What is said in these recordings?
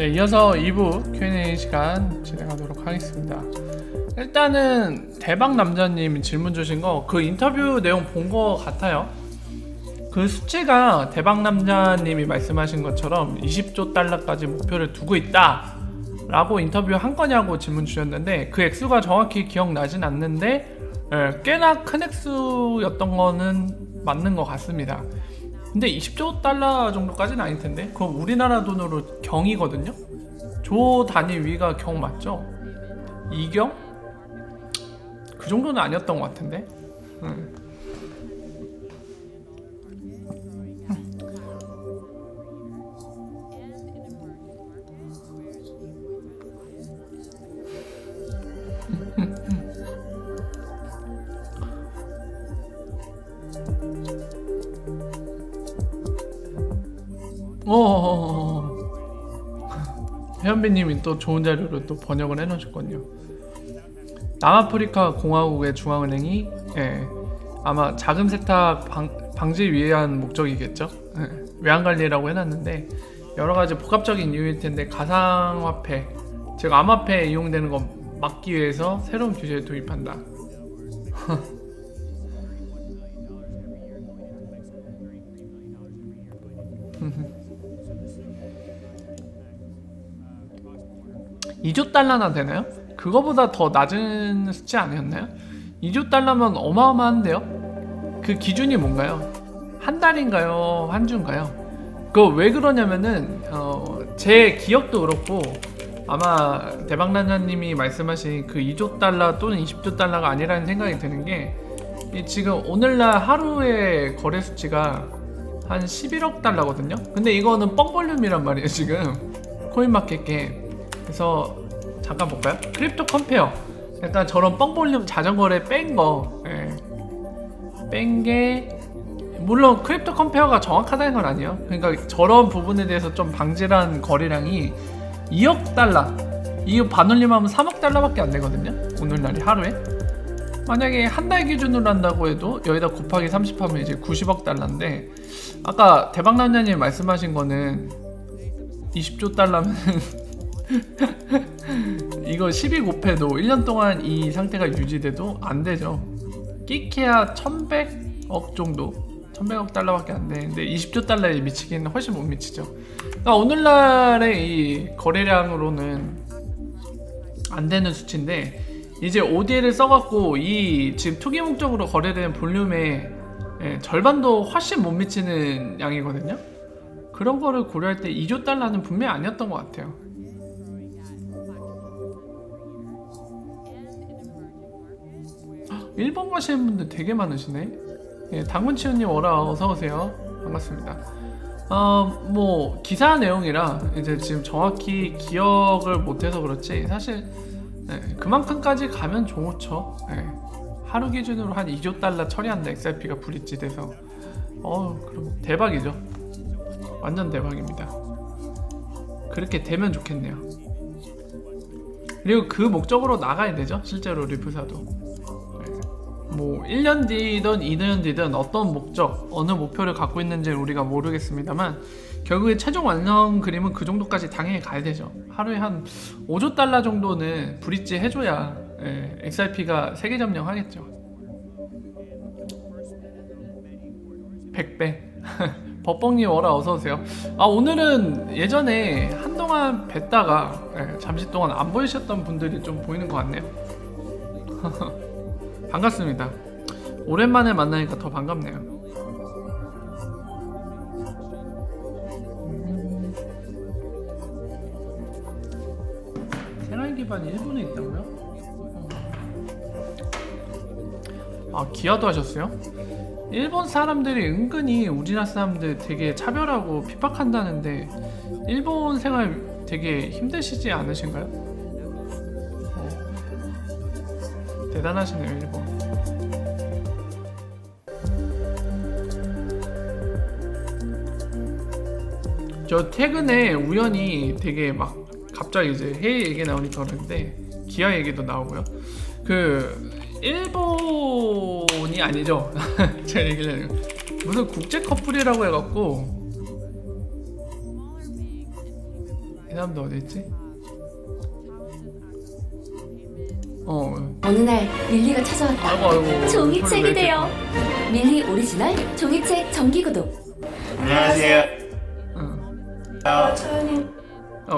네, 이어서 2부 Q&A 시간 진행하도록 하겠습니다. 일단은 대박 남자님 질문 주신 거 그 인터뷰 내용 본 거 같아요. 그 수치가 대박 남자님이 말씀하신 것처럼 20조 달러까지 목표를 두고 있다 라고 인터뷰 한 거냐고 질문 주셨는데, 그 액수가 정확히 기억나진 않는데 꽤나 큰 액수였던 거는 맞는 것 같습니다. 근데 20조 달러 정도까지는 아닐 텐데, 그건 우리나라 돈으로 경이거든요. 조 단위 위가 경 맞죠? 2경? 그 정도는 아니었던 것 같은데. 혜연비님이 또 좋은 자료로 또 번역을 해놓으셨거든요. 남아프리카 공화국의 중앙은행이 아마 자금 세탁 방지 위한 목적이겠죠. 외환관리라고 해놨는데 여러 가지 복합적인 이유일 텐데, 가상화폐, 즉 암화폐에 이용되는 거 막기 위해서 새로운 규제를 도입한다. (2조) 달러나 되나요? 그거보다 더 낮은 수치 아니었나요? 2조 달러면 어마어마한데요? 그 기준이 뭔가요? 한 달인가요? 한 주인가요? 그거 왜 그러냐면은 제 기억도 그렇고 아마 대박나나님이 말씀하신 그 2조 달러 또는 20조 달러가 아니라는 생각이 드는 게, 지금 오늘날 하루의 거래 수치가 한 11억 달러거든요? 근데 이거는 뻥볼륨이란 말이에요 지금 코인마켓 게임. 그래서 잠깐 볼까요? 크립토 컴페어, 약간 저런 뻥볼륨 자전거를 뺀거, 뺀게 물론 크립토 컴페어가 정확하다는 건 아니에요. 그러니까 저런 부분에 대해서 좀 방지한 거래량이 2억 달러, 이거 반올림하면 3억 달러밖에 안 되거든요 오늘날이 하루에. 만약에 한 달 기준으로 한다고 해도 여기다 곱하기 30하면 이제 90억 달러인데, 아까 대박남자님 말씀하신 거는 20조 달러면 이거 12 곱해도 1년 동안 이 상태가 유지돼도 안 되죠. 끼케야 1100억 정도, 1100억 달러밖에 안 되는데 20조 달러에 미치기는 훨씬 못 미치죠. 그러니까 오늘날의 이 거래량으로는 안 되는 수치인데, 이제 ODL을 써갖고 이 지금 투기 목적으로 거래되는 볼륨의 절반도 훨씬 못 미치는 양이거든요. 그런 거를 고려할 때 2조 달러는 분명히 아니었던 것 같아요. 일본 가시는 분들 되게 많으시네. 당근치우님 워라 어서오세요. 반갑습니다. 뭐 기사 내용이라 이제 지금 정확히 기억을 못해서 그렇지, 사실 그만큼까지 가면 좋죠. 하루 기준으로 한 2조 달러 처리한다, XRP가 브릿지 돼서. 그럼 대박이죠. 완전 대박입니다. 그렇게 되면 좋겠네요. 그리고 그 목적으로 나가야 되죠, 실제로 리프사도. 뭐 1년 뒤든 2년 뒤든 어떤 목적, 어느 목표를 갖고 있는지는 우리가 모르겠습니다만, 결국에 최종 완성 그림은 그 정도까지 당연히 가야 되죠. 하루에 한 5조 달러 정도는 브릿지 해줘야 XRP가 세계 점령하겠죠. 100배. 버뻥님 워라 어서오세요. 오늘은 예전에 한동안 뵀다가 잠시 동안 안 보이셨던 분들이 좀 보이는 것 같네요. 반갑습니다. 오랜만에 만나니까 더 반갑네요. 생활 기반이 일본에 있다고요? 기아도 하셨어요? 일본 사람들이 은근히 우리나라 사람들 되게 차별하고 핍박한다는데, 일본 생활 되게 힘드시지 않으신가요? 대단하시네요, 일본. 저 최근에 우연히 되게 막 갑자기 이제 해외 얘기 나오니까 그러는데, 기아 얘기도 나오고요. 그 일본이 아니죠. 제가 얘기를 해요. 무슨 국제 커플이라고 해갖고 이 사람도 어디 있지? 어느 날 밀리가 찾아왔다. 아이고 종이책이 돼요. 밀리 오리지널 종이책 정기구독. 안녕하세요. 저는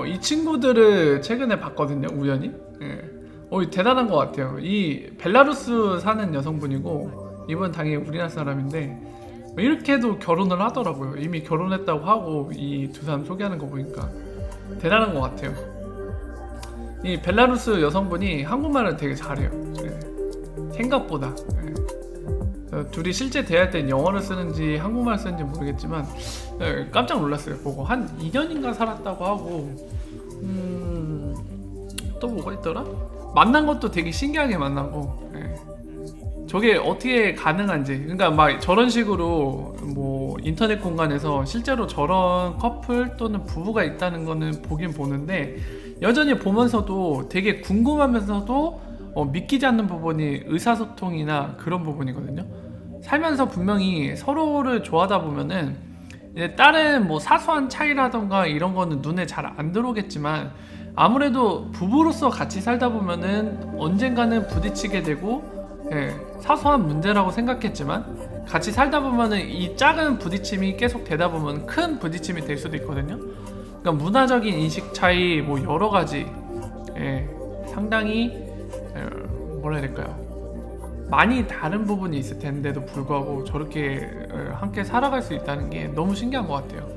이 친구들을 최근에 봤거든요, 우연히. 대단한 것 같아요. 이 벨라루스 사는 여성분이고 이분 당연히 우리나라 사람인데 이렇게도 결혼을 하더라고요. 이미 결혼했다고 하고 이 두 사람 소개하는 거 보니까 대단한 것 같아요. 이 벨라루스 여성분이 한국말을 되게 잘해요. 생각보다. 둘이 실제 대화할 땐 영어를 쓰는지 한국말을 쓰는지 모르겠지만 깜짝 놀랐어요. 보고 한 2년인가 살았다고 하고 또 뭐가 있더라? 만난 것도 되게 신기하게 만나고 저게 어떻게 가능한지, 그러니까 막 저런 식으로 뭐 인터넷 공간에서 실제로 저런 커플 또는 부부가 있다는 거는 보긴 보는데 여전히 보면서도 되게 궁금하면서도 믿기지 않는 부분이 의사소통이나 그런 부분이거든요. 살면서 분명히 서로를 좋아하다 보면은 이제 다른 뭐 사소한 차이라던가 이런 거는 눈에 잘 안 들어오겠지만 아무래도 부부로서 같이 살다 보면은 언젠가는 부딪히게 되고 사소한 문제라고 생각했지만 같이 살다 보면은 이 작은 부딪힘이 계속 되다 보면 큰 부딪힘이 될 수도 있거든요. 그러니까 문화적인 인식 차이 뭐 여러 가지 상당히 뭐라 해야 될까요? 많이 다른 부분이 있을 텐데도 불구하고 저렇게 함께 살아갈 수 있다는 게 너무 신기한 것 같아요.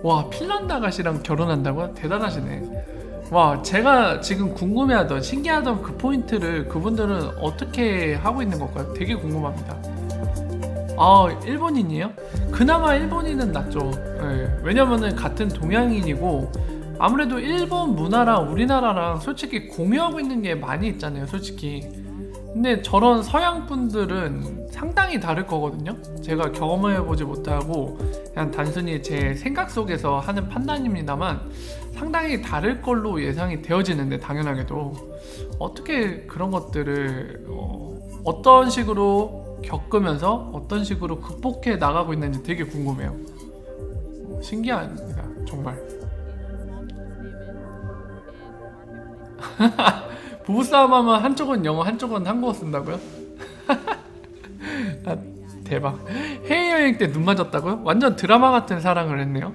와, 핀란드 아가씨랑 결혼한다고요? 대단하시네. 와, 제가 지금 궁금해하던 신기하던 그 포인트를 그분들은 어떻게 하고 있는 걸까요? 되게 궁금합니다. 아, 일본인이에요? 그나마 일본인은 낫죠. 왜냐면은 같은 동양인이고 아무래도 일본 문화랑 우리나라랑 솔직히 공유하고 있는 게 많이 있잖아요, 솔직히. 근데 저런 서양 분들은 상당히 다를 거거든요. 제가 경험해보지 못하고 그냥 단순히 제 생각 속에서 하는 판단입니다만 상당히 다를 걸로 예상이 되어지는데 당연하게도 어떻게 그런 것들을 어떤 식으로 겪으면서 어떤 식으로 극복해 나가고 있는지 되게 궁금해요. 신기합니다, 정말. 부부싸움 하면 한쪽은 영어 한쪽은 한국어 쓴다고요? 아, 대박. 해외여행 때 눈 맞았다고요? 완전 드라마 같은 사랑을 했네요.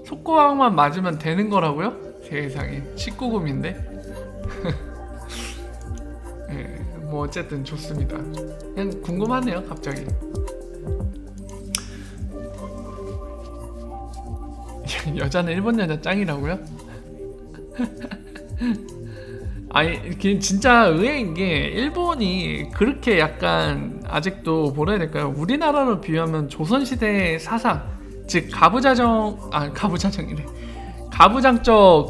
속고항만 맞으면 되는 거라고요? 세상에 19금인데. 뭐 어쨌든 좋습니다. 그냥 궁금하네요, 갑자기. 여자는 일본 여자 짱이라고요? 아니, 진짜 의외인 게 일본이 그렇게 약간 아직도 뭐라 해야 될까요? 우리나라로 비유하면 조선시대 사상, 즉 가부장적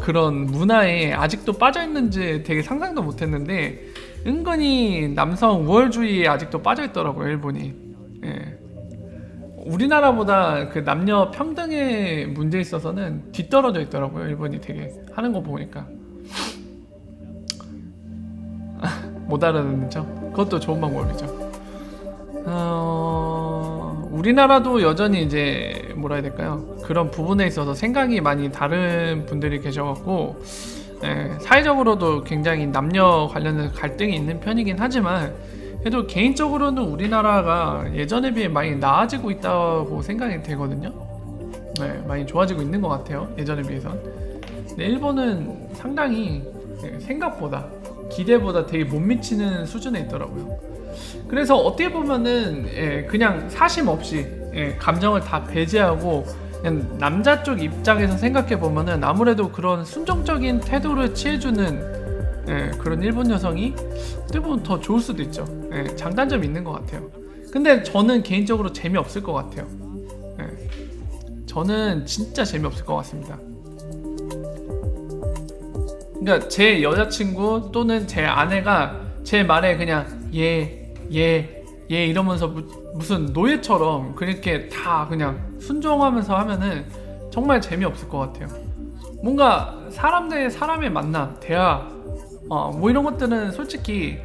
그런 문화에 아직도 빠져있는지 되게 상상도 못했는데 은근히 남성 우월주의에 아직도 빠져있더라고요, 일본이. 우리나라보다 그 남녀 평등의 문제에 있어서는 뒤떨어져 있더라고요, 일본이 되게 하는 거 보니까. 못 알아듣는 척? 그것도 좋은 방법이죠. 우리나라도 여전히 이제 뭐라 해야 될까요? 그런 부분에 있어서 생각이 많이 다른 분들이 계셔갖고 사회적으로도 굉장히 남녀 관련해서 갈등이 있는 편이긴 하지만 그래도 개인적으로는 우리나라가 예전에 비해 많이 나아지고 있다고 생각이 되거든요. 많이 좋아지고 있는 것 같아요, 예전에 비해선. 근데 일본은 상당히 생각보다 기대보다 되게 못 미치는 수준에 있더라고요. 그래서 어떻게 보면은 그냥 사심 없이 감정을 다 배제하고 그냥 남자 쪽 입장에서 생각해 보면은 아무래도 그런 순종적인 태도를 취해주는 그런 일본 여성이 어떻게 보면 더 좋을 수도 있죠. 장단점이 있는 것 같아요. 근데 저는 개인적으로 재미없을 것 같아요. 저는 진짜 재미없을 것 같습니다. 그러니까 제 여자친구 또는 제 아내가 제 말에 그냥 예 이러면서 무슨 노예처럼 그렇게 다 그냥 순종하면서 하면은 정말 재미없을 것 같아요. 뭔가 사람 대 사람의 만남, 대화 뭐 이런 것들은 솔직히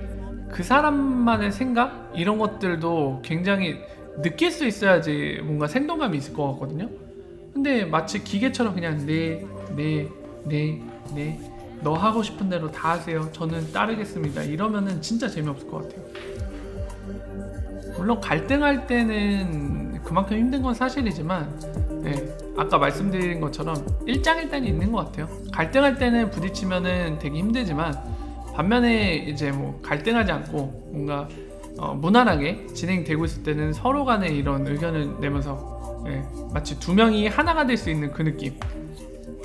그 사람만의 생각? 이런 것들도 굉장히 느낄 수 있어야지 뭔가 생동감이 있을 것 같거든요. 근데 마치 기계처럼 그냥 네 너 하고 싶은 대로 다 하세요, 저는 따르겠습니다, 이러면은 진짜 재미없을 것 같아요. 물론 갈등할 때는 그만큼 힘든 건 사실이지만, 네, 아까 말씀드린 것처럼 일장일단이 있는 것 같아요. 갈등할 때는 부딪히면은 되게 힘들지만, 반면에 이제 뭐 갈등하지 않고 뭔가 무난하게 진행되고 있을 때는 서로 간에 이런 의견을 내면서, 네, 마치 두 명이 하나가 될 수 있는 그 느낌.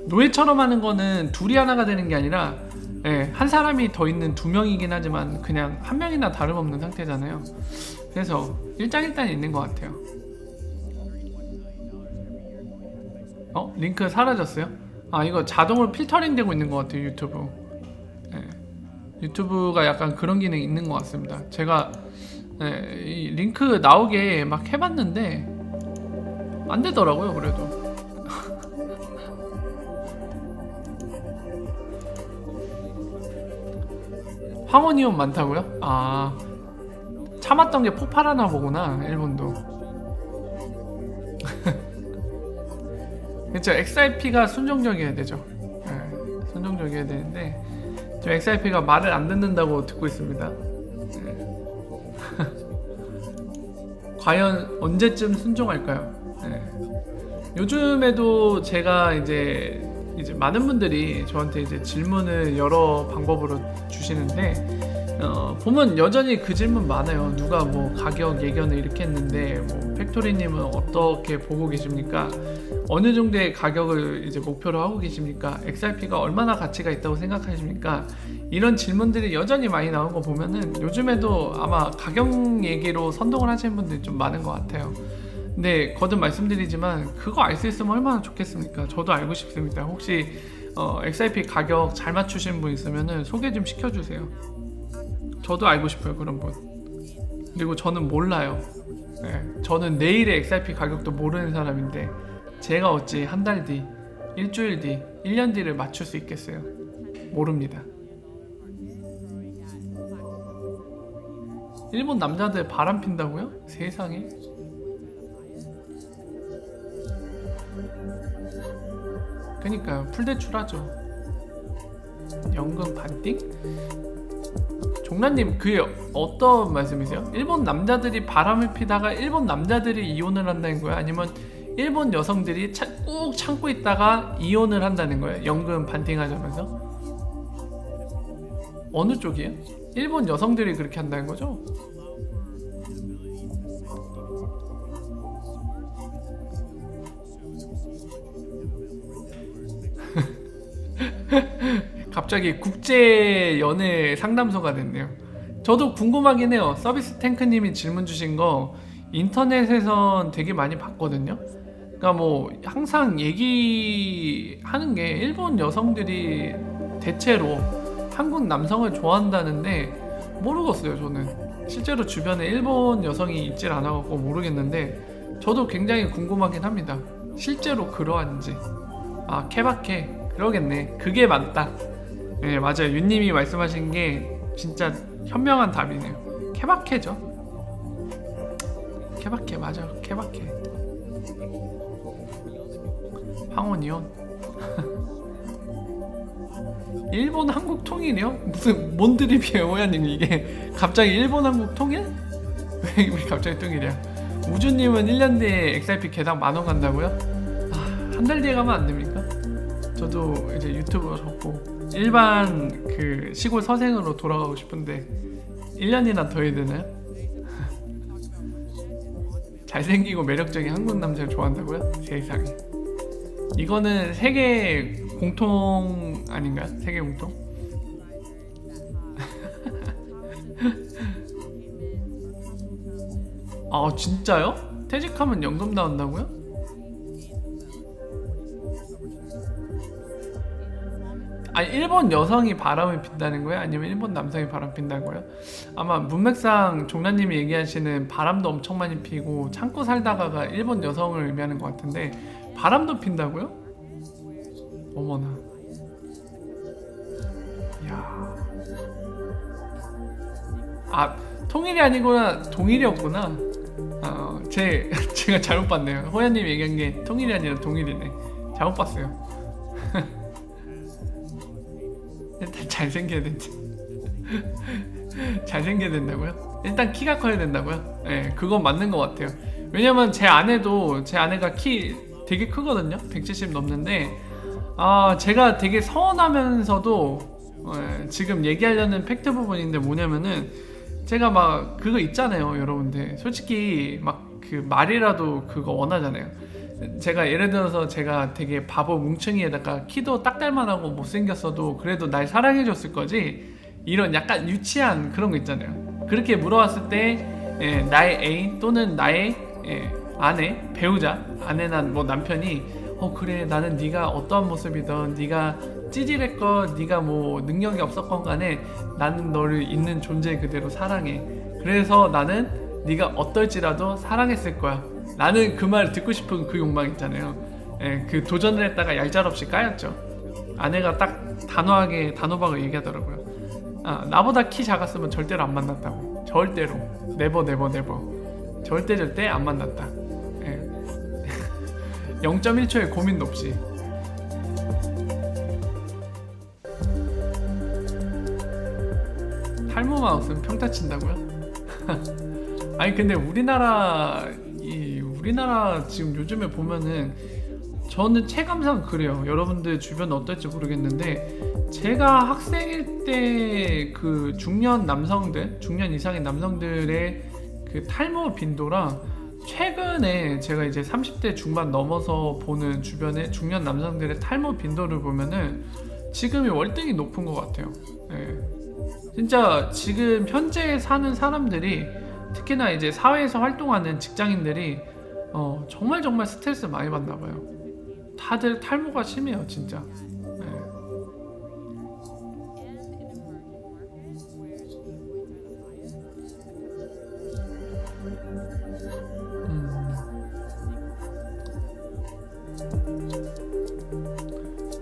노예처럼 하는 거는 둘이 하나가 되는 게 아니라, 네, 한 사람이 더 있는 두 명이긴 하지만 그냥 한 명이나 다름없는 상태잖아요. 그래서 일장일단이 있는 것 같아요. 링크 사라졌어요? 아, 이거 자동으로 필터링 되고 있는 것 같아요, 유튜브. 네, 유튜브가 약간 그런 기능이 있는 것 같습니다. 제가, 네, 이 링크 나오게 막 해봤는데 안 되더라고요. 그래도 황혼이온 많다고요? 아, 참았던 게 폭발하나 보구나, 일본도. 그렇죠. XIP가 순종적이어야 되죠. 네, 순종적이어야 되는데 저 XIP가 말을 안 듣는다고 듣고 있습니다. 네. 과연 언제쯤 순종할까요? 네. 요즘에도 제가 이제 많은 분들이 저한테 이제 질문을 여러 방법으로 주시는데, 보면 여전히 그 질문 많아요. 누가 뭐 가격 예견을 이렇게 했는데 뭐 팩토리님은 어떻게 보고 계십니까? 어느 정도의 가격을 이제 목표로 하고 계십니까? XRP가 얼마나 가치가 있다고 생각하십니까? 이런 질문들이 여전히 많이 나온 거 보면은 요즘에도 아마 가격 얘기로 선동을 하시는 분들이 좀 많은 것 같아요. 근데 거듭 말씀드리지만 그거 알 수 있으면 얼마나 좋겠습니까? 저도 알고 싶습니다. 혹시 XRP 가격 잘 맞추신 분 있으면은 소개 좀 시켜주세요. 저도 알고 싶어요, 그런 분. 그리고 저는 몰라요. 네, 저는 내일의 XRP 가격도 모르는 사람인데 제가 어찌 한 달 뒤, 일주일 뒤, 1년 뒤를 맞출 수 있겠어요? 모릅니다. 일본 남자들 바람 핀다고요? 세상에. 그러니까요, 풀대출하죠. 연금 반띵? 종란님, 그게 어떤 말씀이세요? 일본 남자들이 바람을 피다가 일본 남자들이 이혼을 한다는 거예요? 아니면 일본 여성들이 꾹 참고 있다가 이혼을 한다는 거예요? 연금 반띵하자면서? 어느 쪽이에요? 일본 여성들이 그렇게 한다는 거죠? 갑자기 국제 연애 상담소가 됐네요. 저도 궁금하긴 해요. 서비스 탱크님이 질문 주신 거 인터넷에선 되게 많이 봤거든요. 그러니까 뭐 항상 얘기하는 게 일본 여성들이 대체로 한국 남성을 좋아한다는데 모르겠어요. 저는 실제로 주변에 일본 여성이 있질 않아갖고 모르겠는데 저도 굉장히 궁금하긴 합니다. 실제로 그러한지. 아, 케바케 그러겠네. 그게 맞다. 네, 맞아요. 윤님이 말씀하신 게 진짜 현명한 답이네요. 케바케죠. 케바케 맞아. 케바케. 황혼이온. 일본 한국 통일이요? 무슨 뭔 드립이에요, 오야님. 이게 갑자기 일본 한국 통일? 왜 갑자기 통일이야? 우주님은 1년 뒤에 XRP 개당 10,000원 간다고요? 아, 한 달 뒤에 가면 안 됩니까? 저도 이제 유튜브로 접고 일반 그 시골 서생으로 돌아가고 싶은데 1년이나 더 해야 되나요? 잘생기고 매력적인 한국 남자를 좋아한다고요? 세상에. 이거는 세계 공통 아닌가요? 세계 공통? 아, 진짜요? 퇴직하면 연금 나온다고요? 아니, 일본 여성이 바람을 핀다는 거예요? 아니면 일본 남성이 바람 핀다는 거예요? 아마 문맥상 종란님이 얘기하시는 바람도 엄청 많이 피고 참고 살다가가 일본 여성을 의미하는 것 같은데 바람도 핀다고요? 어머나. 이야. 아, 통일이 아니구나. 동일이었구나. 제가 잘못 봤네요. 호야님 얘기한 게 통일이 아니라 동일이네. 잘못 봤어요. 일단 잘생겨야 된다. 잘생겨야 된다고요? 일단 키가 커야 된다고요? 네, 그건 맞는 것 같아요. 왜냐면 제 아내가 키 되게 크거든요. 170 넘는데 제가 되게 서운하면서도 지금 얘기하려는 팩트 부분인데 뭐냐면은 제가 막 그거 있잖아요, 여러분들. 솔직히 막 그 말이라도 그거 원하잖아요. 제가 예를 들어서 제가 되게 바보 뭉청이에다가 키도 딱 닮아나고 못생겼어도 그래도 날 사랑해줬을 거지. 이런 약간 유치한 그런 거 있잖아요. 그렇게 물어봤을 때 나의 애인 또는 나의 아내, 배우자, 아내나 뭐 남편이 그래 나는 네가 어떠한 모습이든 네가 찌질했건 네가 뭐 능력이 없었건 간에 나는 너를 있는 존재 그대로 사랑해. 그래서 나는 네가 어떨지라도 사랑했을 거야. 나는 그 말 듣고 싶은 그 욕망 있잖아요. 그 도전을 했다가 얄짤없이 까였죠. 아내가 딱 단호박을 얘기하더라고요. 나보다 키 작았으면 절대로 안 만났다고. 절대로 네버 절대 안 만났다. 0.1초의 고민도 없이. 탈모만 없으면 평타 친다고요? 아니 근데 우리나라 지금 요즘에 보면은 저는 체감상 그래요. 여러분들 주변 어떨지 모르겠는데 제가 학생일 때 그 중년 이상의 남성들의 그 탈모 빈도랑 최근에 제가 이제 30대 중반 넘어서 보는 주변의 중년 남성들의 탈모 빈도를 보면은 지금이 월등히 높은 것 같아요. 진짜 지금 현재 사는 사람들이 특히나 이제 사회에서 활동하는 직장인들이 정말 스트레스 많이 받나 봐요. 다들 탈모가 심해요, 진짜.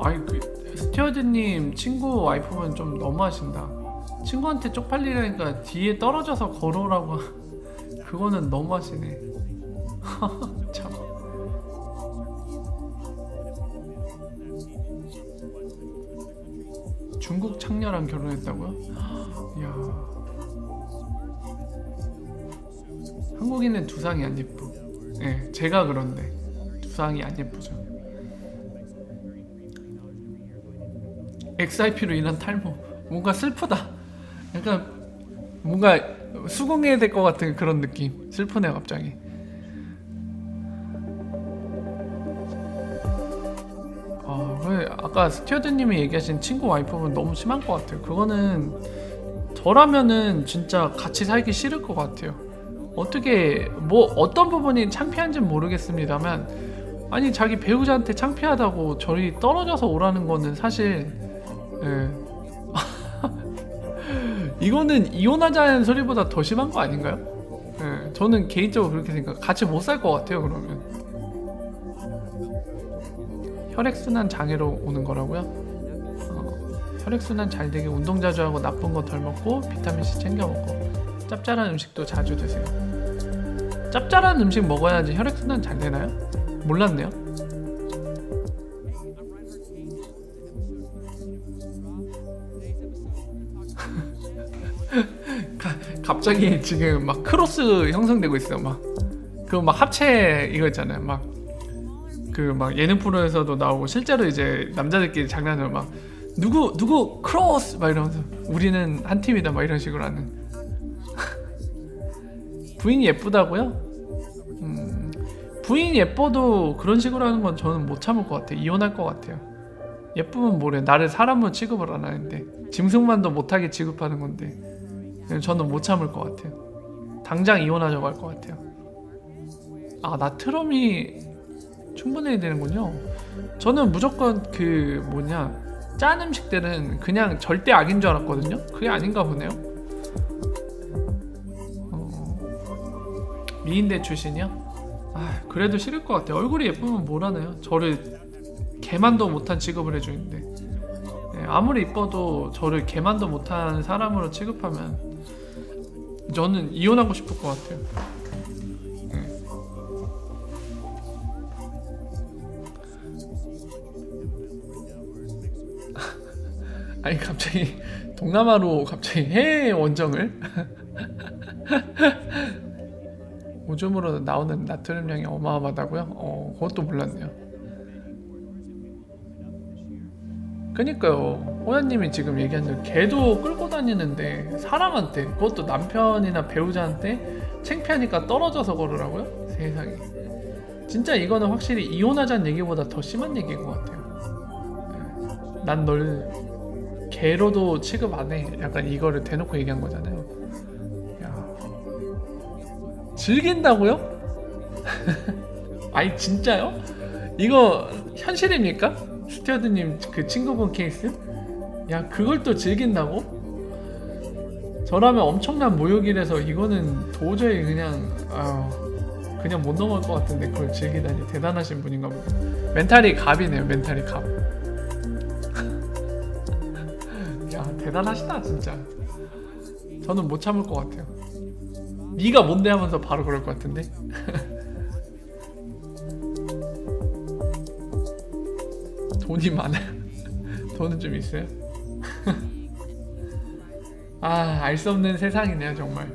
아니 스튜어드님 친구 와이프분 좀 너무하신다. 친구한테 쪽팔리라니까 뒤에 떨어져서 걸어오라고. 그거는 너무하시네. 참. 중국 창녀랑 결혼했다고요? 이야. 한국인은 두상이 안 예쁘. 제가 그런데 두상이 안 예쁘죠. XIP로 인한 탈모. 뭔가 슬프다. 약간 뭔가 수긍해야 될 것 같은 그런 느낌. 슬프네 갑자기. 아까 스튜어드님이 얘기하신 친구 와이프분 너무 심한 것 같아요. 그거는 저라면은 진짜 같이 살기 싫을 것 같아요. 어떻게 뭐 어떤 부분이 창피한지는 모르겠습니다만 아니 자기 배우자한테 창피하다고 저리 떨어져서 오라는 거는 사실 이거는 이혼하자는 소리보다 더 심한 거 아닌가요? 저는 개인적으로 그렇게 생각. 같이 못 살 것 같아요. 그러면 혈액순환 장애로 오는 거라고요? 혈액순환 잘 되게 운동 자주 하고 나쁜 거 덜 먹고 비타민C 챙겨 먹고 짭짤한 음식도 자주 드세요. 짭짤한 음식 먹어야지 혈액순환 잘 되나요? 몰랐네요. 갑자기 지금 막 크로스 형성되고 있어요. 막 그 막 합체 이거 있잖아요. 막 그 막 예능 프로에서도 나오고 실제로 이제 남자들끼리 장난으로 막 누구 크로스 막 이러면서 우리는 한 팀이다 막 이런 식으로 하는. 부인이 예쁘다고요? 부인이 예뻐도 그런 식으로 하는 건 저는 못 참을 것 같아요. 이혼할 것 같아요. 예쁘면 뭐래. 나를 사람으로 취급을 안 하는데 짐승만도 못하게 취급하는 건데 저는 못 참을 것 같아요. 당장 이혼하자고 할 것 같아요. 나트럼이 충분해야 되는군요. 저는 무조건 짠 음식들은 그냥 절대 악인 줄 알았거든요. 그게 아닌가 보네요. 미인대 출신이요? 그래도 싫을 것 같아요. 얼굴이 예쁘면 뭘 하나요? 저를 개만도 못한 취급을 해주는데 아무리 이뻐도 저를 개만도 못한 사람으로 취급하면 저는 이혼하고 싶을 것 같아요. 아니 갑자기 동남아로 갑자기 해외 원정을 오줌으로 나오는 나트륨량이 어마어마하다고요? 그것도 몰랐네요. 그니까요. 호야님이 지금 얘기한 대로 개도 끌고 다니는데 사람한테, 그것도 남편이나 배우자한테 창피하니까 떨어져서 걸으라고요? 세상에. 진짜 이거는 확실히 이혼하자는 얘기보다 더 심한 얘기인 것 같아요. 난 널 개로도 취급 안 해. 약간 이거를 대놓고 얘기한 거잖아요. 야, 즐긴다고요? 아니 진짜요? 이거 현실입니까? 스튜어드님 그 친구분 케이스? 야, 그걸 또 즐긴다고? 저라면 엄청난 모욕이라서 이거는 도저히 그냥 못 넘어갈 것 같은데 그걸 즐기다니 대단하신 분인가 보다. 멘탈이 갑이네요. 멘탈이 갑. 야, 대단하시다 진짜. 저는 못 참을 것 같아요. 네가 뭔데 하면서 바로 그럴 것 같은데. 돈이 많아요. 돈은 좀 있어요? 알 수 없는 세상이네요. 정말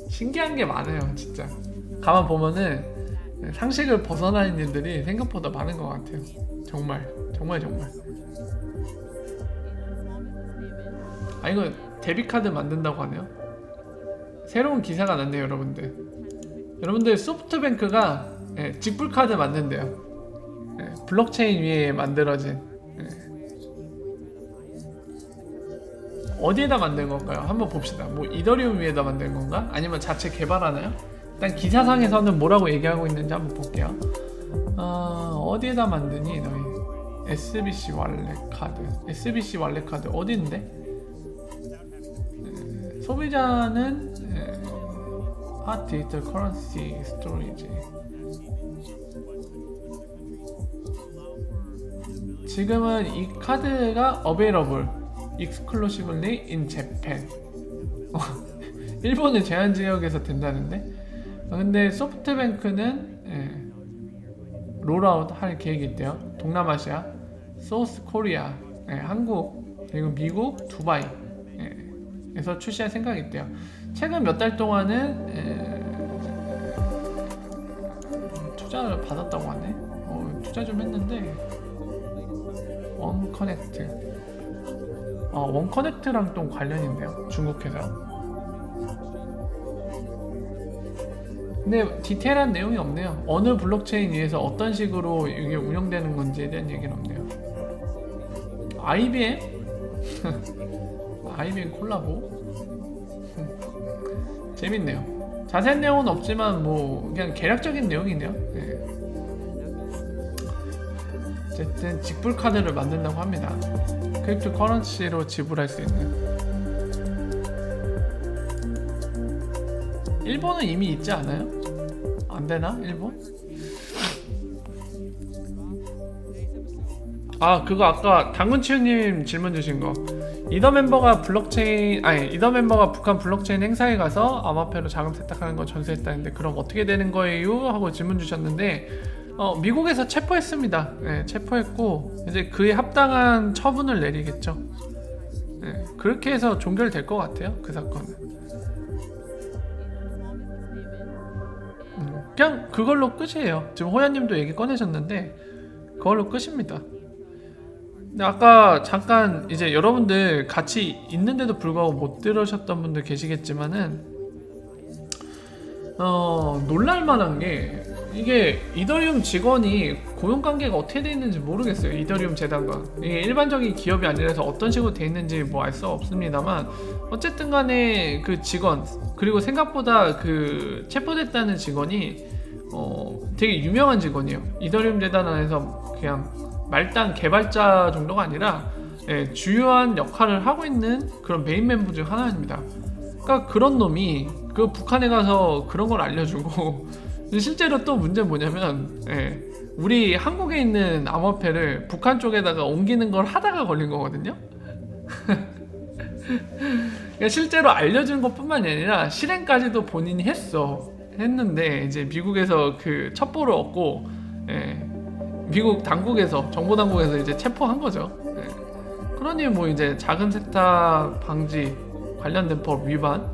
신기한 게 많아요 진짜. 가만 보면은 상식을 벗어나는 일들이 생각보다 많은 것 같아요. 정말. 이거 데뷔카드 만든다고 하네요. 새로운 기사가 났네요. 여러분들 소프트뱅크가 직불카드 만든대요. 블록체인 위에 만들어진. 어디에다 만든 건가요? 한번 봅시다. 뭐 이더리움 위에다 만든 건가? 아니면 자체 개발하나요? 일단 기사상에서는 뭐라고 얘기하고 있는지 한번 볼게요. 어디에다 만드니 너희? SBC wallet 카드 어디인데? 소비자는 디지털 커런시 스토리지. 지금은 이 카드가 available exclusively in Japan. 일본의 제한 지역에서 된다는데. 근데 소프트뱅크는 롤아웃 할 계획이 있대요. 동남아시아, 소스 코리아, 한국, 그리고 미국, 두바이 에서 출시할 생각이 있대요. 최근 몇 달 동안은 투자를 받았다고 하네. 투자 좀 했는데. 원커넥트랑 또 관련이 있네요. 중국 회사. 근데 디테일한 내용이 없네요. 어느 블록체인 위에서 어떤 식으로 이게 운영되는 건지에 대한 얘기는 없네요. IBM? IBM 콜라보? 재밌네요. 자세한 내용은 없지만 뭐 그냥 개략적인 내용이네요. 어쨌든 직불 카드를 만든다고 합니다. 크립토 커런시로 지불할 수 있는. 일본은 이미 있지 않아요? 안 되나? 일본? 그거 아까 당근치유님 질문 주신 거. 이더 멤버가 북한 블록체인 행사에 가서 암호화폐로 자금 세탁하는 거 전수했다는데 그럼 어떻게 되는 거예요? 하고 질문 주셨는데 미국에서 체포했습니다. 체포했고 이제 그에 합당한 처분을 내리겠죠. 그렇게 해서 종결될 것 같아요. 그 사건은. 그냥 그걸로 끝이에요. 지금 호야님도 얘기 꺼내셨는데 그걸로 끝입니다. 근데 아까 잠깐 이제 여러분들 같이 있는데도 불구하고 못 들으셨던 분들 계시겠지만은 놀랄만한 게 이게 이더리움 직원이 고용관계가 어떻게 돼 있는지 모르겠어요. 이더리움 재단과 이게 일반적인 기업이 아니라서 어떤 식으로 돼 있는지 뭐 알 수 없습니다만 어쨌든 간에 그 직원 그리고 생각보다 그 체포됐다는 직원이 되게 유명한 직원이에요. 이더리움 재단 안에서 그냥 말단 개발자 정도가 아니라 주요한 역할을 하고 있는 그런 메인 멤버 중 하나입니다. 그러니까 그런 놈이 그 북한에 가서 그런 걸 알려주고 실제로 또 문제는 뭐냐면 우리 한국에 있는 암호화폐를 북한 쪽에다가 옮기는 걸 하다가 걸린 거거든요. 그러니까 실제로 알려준 것뿐만이 아니라 실행까지도 본인이 했는데 이제 미국에서 그 첩보를 얻고 미국 당국에서 정보 당국에서 이제 체포한 거죠. 그러니 뭐 이제 작은 세탁 방지 관련된 법 위반,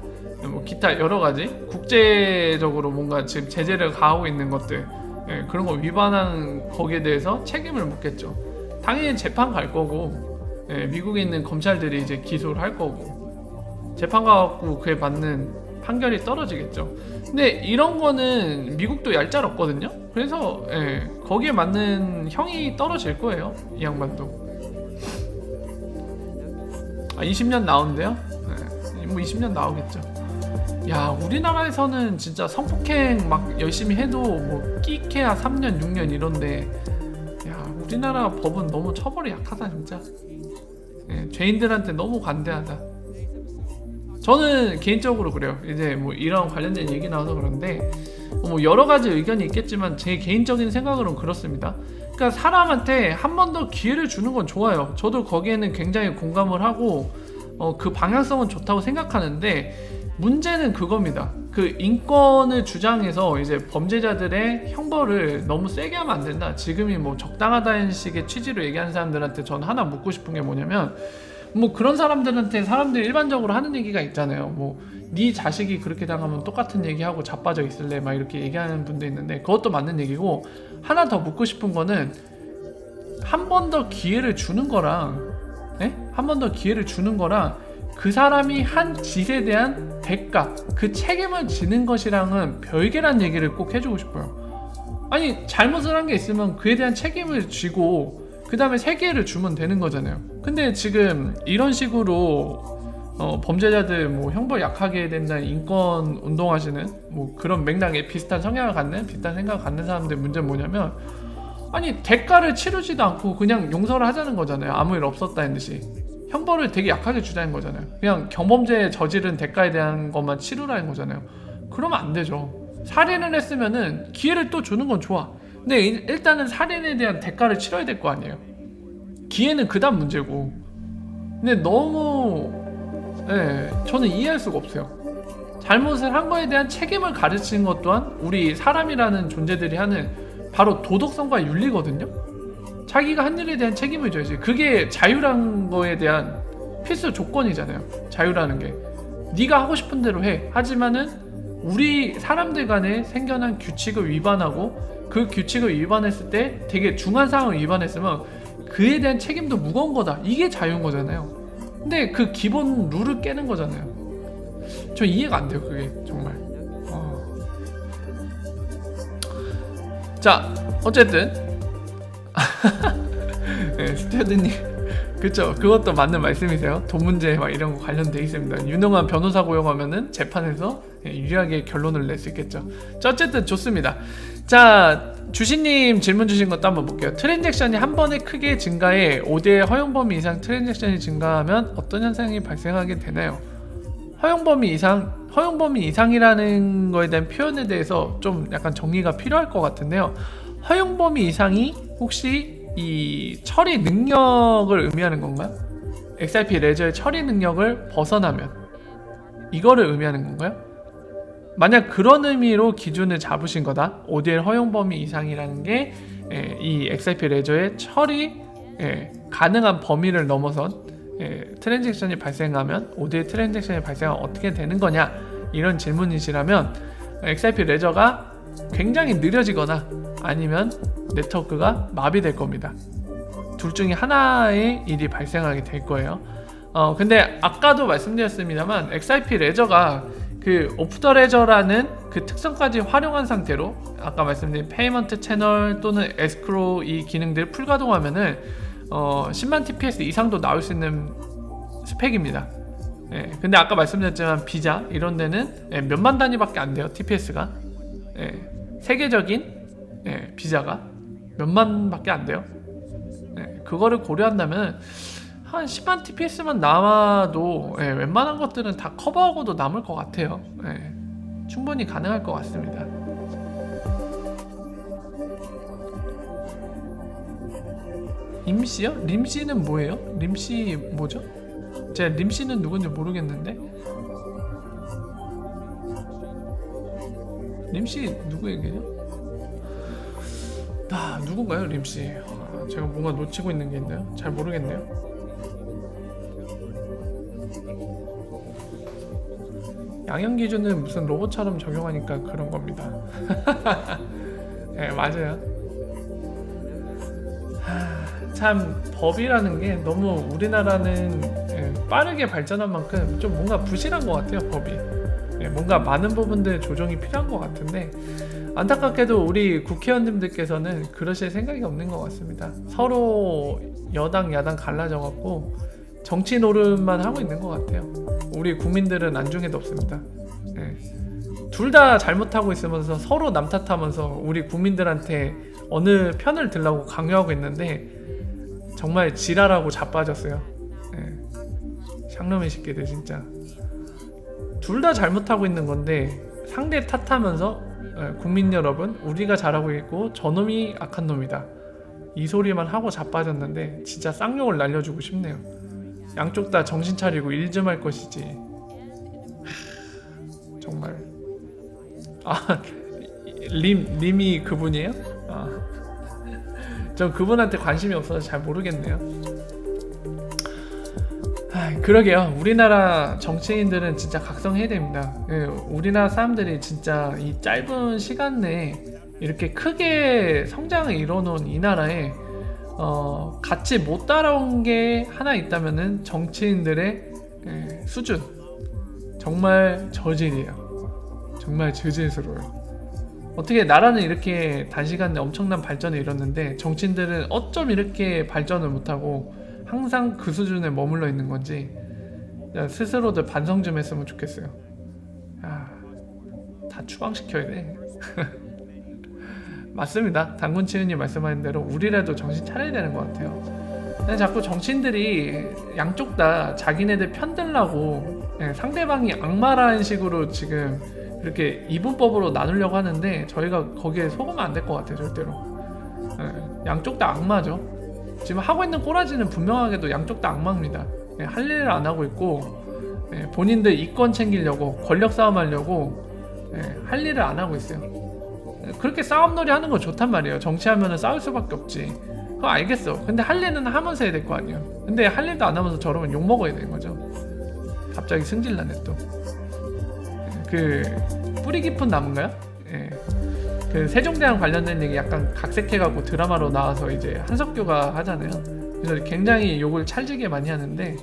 뭐 기타 여러 가지 국제적으로 뭔가 지금 제재를 가하고 있는 것들, 예, 그런 거 위반한 거기에 대해서 책임을 묻겠죠. 당연히 재판 갈 거고, 예, 미국에 있는 검찰들이 이제 기소를 할 거고, 재판 가갖고 그에 맞는 판결이 떨어지겠죠. 근데 이런 거는 미국도 얄짤없거든요. 그래서 예, 거기에 맞는 형이 떨어질 거예요. 이 양반도. 20년 나온대요? 네, 뭐 20년 나오겠죠. 야, 우리나라에서는 진짜 성폭행 막 열심히 해도 뭐 끼케야 3년 6년 이런데, 야, 우리나라 법은 너무 처벌이 약하다 진짜. 예, 죄인들한테 너무 관대하다. 저는 개인적으로 그래요. 이제 뭐 이런 관련된 얘기 나와서 그런데 뭐 여러 가지 의견이 있겠지만 제 개인적인 생각으로는 그렇습니다. 그러니까 사람한테 한 번 더 기회를 주는 건 좋아요. 저도 거기에는 굉장히 공감을 하고 그 방향성은 좋다고 생각하는데, 문제는 그겁니다. 그 인권을 주장해서 이제 범죄자들의 형벌을 너무 세게 하면 안 된다. 지금이 뭐 적당하다는 식의 취지로 얘기하는 사람들한테 저는 하나 묻고 싶은 게 뭐냐면, 뭐 그런 사람들한테 사람들이 일반적으로 하는 얘기가 있잖아요. 뭐 네 자식이 그렇게 당하면 똑같은 얘기하고 자빠져 있을래 막 이렇게 얘기하는 분도 있는데, 그것도 맞는 얘기고, 하나 더 묻고 싶은 거는 한 번 더 기회를 주는 거랑, 한 번 더 기회를 주는 거랑 그 사람이 한 짓에 대한 대가, 그 책임을 지는 것이랑은 별개란 얘기를 꼭 해주고 싶어요. 아니, 잘못을 한 게 있으면 그에 대한 책임을 지고 그 다음에 세 기회를 주면 되는 거잖아요. 근데 지금 이런 식으로 범죄자들 뭐 형벌 약하게 된다는 인권 운동하시는 뭐 그런 맥락에 비슷한 성향을 갖는, 비슷한 생각을 갖는 사람들 문제는 뭐냐면, 아니 대가를 치르지도 않고 그냥 용서를 하자는 거잖아요. 아무 일 없었다는 듯이 형벌을 되게 약하게 주자는 거잖아요. 그냥 경범죄 저지른 대가에 대한 것만 치르라는 거잖아요. 그러면 안 되죠. 살인을 했으면은 기회를 또 주는 건 좋아. 근데 일단은 살인에 대한 대가를 치러야 될 거 아니에요. 기회는 그다음 문제고. 근데 너무 저는 이해할 수가 없어요. 잘못을 한 거에 대한 책임을 가르치는 것 또한 우리 사람이라는 존재들이 하는 바로 도덕성과 윤리거든요. 자기가 한 일에 대한 책임을 져야지. 그게 자유란 거에 대한 필수 조건이잖아요. 자유라는 게 네가 하고 싶은 대로 해. 하지만은 우리 사람들 간에 생겨난 규칙을 위반하고, 그 규칙을 위반했을 때 되게 중한 상황을 위반했으면 그에 대한 책임도 무거운 거다. 이게 자유인 거잖아요. 근데 그 기본 룰을 깨는 거잖아요. 저 이해가 안 돼요, 그게 정말. 자, 어쨌든 네, 스튜어드님, 그쵸, 그것도 맞는 말씀이세요. 돈 문제 막 이런 거 관련돼 있습니다. 유능한 변호사 고용하면은 재판에서 유리하게 결론을 낼 수 있겠죠. 자, 어쨌든 좋습니다. 자, 주신님 질문 주신 것도 한번 볼게요. 트랜잭션이 한 번에 크게 증가해 5대 허용 범위 이상 트랜잭션이 증가하면 어떤 현상이 발생하게 되나요? 허용 범위 이상이라는 거에 대한 표현에 대해서 좀 약간 정리가 필요할 것 같은데요. 허용 범위 이상이 혹시 이 처리 능력을 의미하는 건가요? XRP 레저의 처리 능력을 벗어나면 이거를 의미하는 건가요? 만약 그런 의미로 기준을 잡으신 거다, ODL 허용 범위 이상이라는 게 이 XRP 레저의 처리 가능한 범위를 넘어선 트랜잭션이 발생하면, ODL 트랜잭션이 발생하면 어떻게 되는 거냐, 이런 질문이시라면 XRP 레저가 굉장히 느려지거나 아니면 네트워크가 마비될 겁니다. 둘 중에 하나의 일이 발생하게 될 거예요. 근데 아까도 말씀드렸습니다만 XRP 레저가 그 오프 더 레저라는 그 특성까지 활용한 상태로 아까 말씀드린 페이먼트 채널 또는 에스크로 이 기능들을 풀가동하면은 10만 TPS 이상도 나올 수 있는 스펙입니다. 근데 아까 말씀드렸지만 비자 이런 데는 몇만 단위밖에 안 돼요. TPS가 세계적인 비자가 몇만밖에 안 돼요. 그거를 고려한다면 한 10만 TPS만 남아도 웬만한 것들은 다 커버하고도 남을 것 같아요. 충분히 가능할 것 같습니다. 임씨요? 림씨는 뭐예요? 림씨 뭐죠? 제가 림씨는 누군지 모르겠는데. 림씨 누구 얘기죠? 누군가요 림씨? 제가 뭔가 놓치고 있는 게 있나요? 잘 모르겠네요. 양형 기준은 무슨 로봇처럼 적용하니까 그런 겁니다. 네, 맞아요. 참 법이라는 게 너무 우리나라는 빠르게 발전한 만큼 좀 뭔가 부실한 것 같아요. 법이 뭔가 많은 부분들 조정이 필요한 것 같은데 안타깝게도 우리 국회의원님들께서는 그러실 생각이 없는 것 같습니다. 서로 여당 야당 갈라져 갖고 정치 노름만 하고 있는 것 같아요. 우리 국민들은 안중에도 없습니다. 둘 다 잘못하고 있으면서 서로 남 탓하면서 우리 국민들한테 어느 편을 들라고 강요하고 있는데 정말 지랄하고 자빠졌어요. 샹놈의 새끼들 진짜 둘 다 잘못하고 있는 건데 상대 탓하면서 국민 여러분 우리가 잘하고 있고 저놈이 악한 놈이다 이 소리만 하고 자빠졌는데 진짜 쌍욕을 날려주고 싶네요. 양쪽 다 정신 차리고 일 좀 할 것이지. 정말 림이 그분이에요? 전 그분한테 관심이 없어서 잘 모르겠네요. 그러게요. 우리나라 정치인들은 진짜 각성해야 됩니다. 우리나라 사람들이 진짜 이 짧은 시간 내에 이렇게 크게 성장을 이뤄놓은 이 나라에 같이 못 따라온 게 하나 있다면은 정치인들의 수준. 정말 저질이에요. 정말 저질스러워요. 어떻게 나라는 이렇게 단시간 내에 엄청난 발전을 이뤘는데 정치인들은 어쩜 이렇게 발전을 못하고 항상 그 수준에 머물러 있는 건지 스스로들 반성 좀 했으면 좋겠어요. 다 추방시켜야 돼. 맞습니다. 당군치은이 말씀하신 대로 우리라도 정신 차려야 되는 것 같아요. 근데 자꾸 정치인들이 양쪽 다 자기네들 편들라고 상대방이 악마라는 식으로 지금 이렇게 이분법으로 나누려고 하는데 저희가 거기에 속으면 안 될 것 같아요. 절대로. 양쪽 다 악마죠. 지금 하고 있는 꼬라지는 분명하게도 양쪽 다 악마입니다. 할 일을 안 하고 있고 본인들 이권 챙기려고 권력 싸움하려고 할 일을 안 하고 있어요. 그렇게 싸움놀이 하는 거 좋단 말이에요. 정치하면은 싸울 수밖에 없지. 그거 알겠어. 근데 할 일은 하면서 해야 될 거 아니에요. 근데 할 일도 안 하면서 저러면 욕 먹어야 되는 거죠. 갑자기 승질나네 또. 그 뿌리 깊은 나무인가요? 그 세종대왕 관련된 얘기 약간 각색해갖고 드라마로 나와서 이제 한석규가 하잖아요. 그래서 굉장히 욕을 찰지게 많이 하는데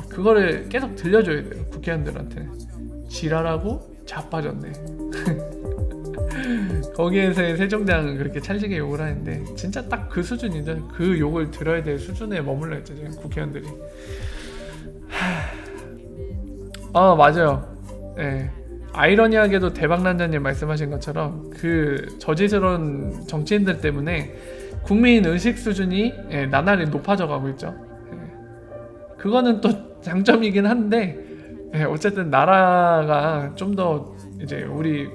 그거를 계속 들려줘야 돼요. 국회의원들한테. 지랄하고 자빠졌네. 거기에서의 세종대왕은 그렇게 찰지게 욕을 하는데 진짜 딱 그 수준이죠. 그 욕을 들어야 될 수준에 머물러 있죠 지금 국회의원들이. 맞아요. 아이러니하게도 대박난자님 말씀하신 것처럼 그 저질스러운 정치인들 때문에 국민 의식 수준이 나날이 높아져 가고 있죠. 그거는 또 장점이긴 한데 어쨌든 나라가 좀 더 이제 우리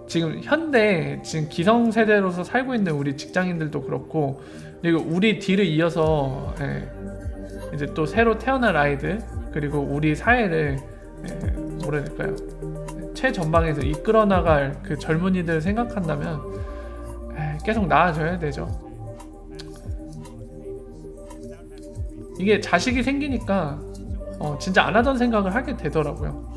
지금 현대 지금 기성세대로서 살고 있는 우리 직장인들도 그렇고 그리고 우리 뒤를 이어서 이제 또 새로 태어날 아이들 그리고 우리 사회를 뭐라 해야 될까요? 최전방에서 이끌어 나갈 그 젊은이들 생각한다면 계속 나아져야 되죠. 이게 자식이 생기니까 진짜 안 하던 생각을 하게 되더라고요.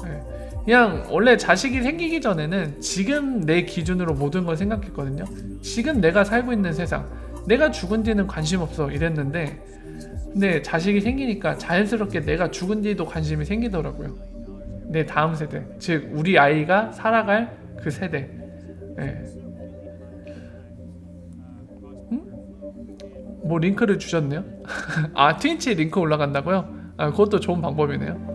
그냥 원래 자식이 생기기 전에는 지금 내 기준으로 모든 걸 생각했거든요. 지금 내가 살고 있는 세상, 내가 죽은 뒤는 관심 없어 이랬는데 근데 자식이 생기니까 자연스럽게 내가 죽은 뒤도 관심이 생기더라고요. 내 다음 세대, 즉 우리 아이가 살아갈 그 세대. 뭐 링크를 주셨네요. 트윈치 링크 올라간다고요? 그것도 좋은 방법이네요.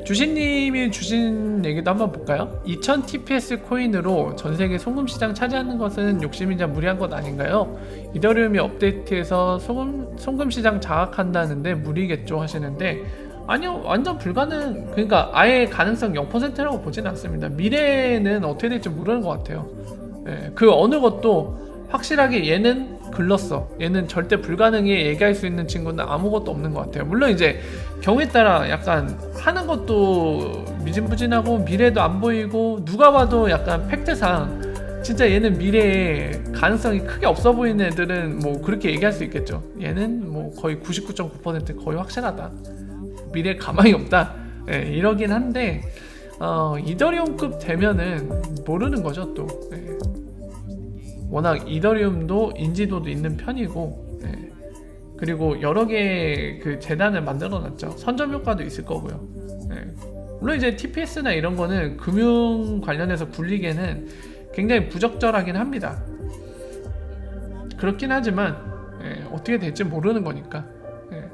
주신님이 주신 얘기도 한번 볼까요? 2000 TPS 코인으로 전세계 송금 시장 차지하는 것은 욕심이자 무리한 것 아닌가요? 이더리움이 업데이트해서 송금 시장 장악한다는데 무리겠죠 하시는데 아니요, 완전 불가능. 그러니까 아예 가능성 0%라고 보진 않습니다. 미래는 어떻게 될지 모르는 것 같아요. 그 어느 것도 확실하게 얘는 글렀어, 얘는 절대 불가능해 얘기할 수 있는 친구는 아무것도 없는 것 같아요. 물론 이제 경우에 따라 약간 하는 것도 미진부진하고 미래도 안 보이고 누가 봐도 약간 팩트상 진짜 얘는 미래에 가능성이 크게 없어 보이는 애들은 뭐 그렇게 얘기할 수 있겠죠. 얘는 뭐 거의 99.9% 거의 확실하다, 미래에 가망이 없다, 예, 이러긴 한데 이더리움급 되면은 모르는 거죠 또. 예. 워낙 이더리움도 인지도도 있는 편이고, 예. 그리고 여러 개의 그 재단을 만들어 놨죠. 선점 효과도 있을 거고요. 예. 물론 이제 TPS나 이런 거는 금융 관련해서 굴리기에는 굉장히 부적절하긴 합니다. 그렇긴 하지만 예, 어떻게 될지 모르는 거니까. 예.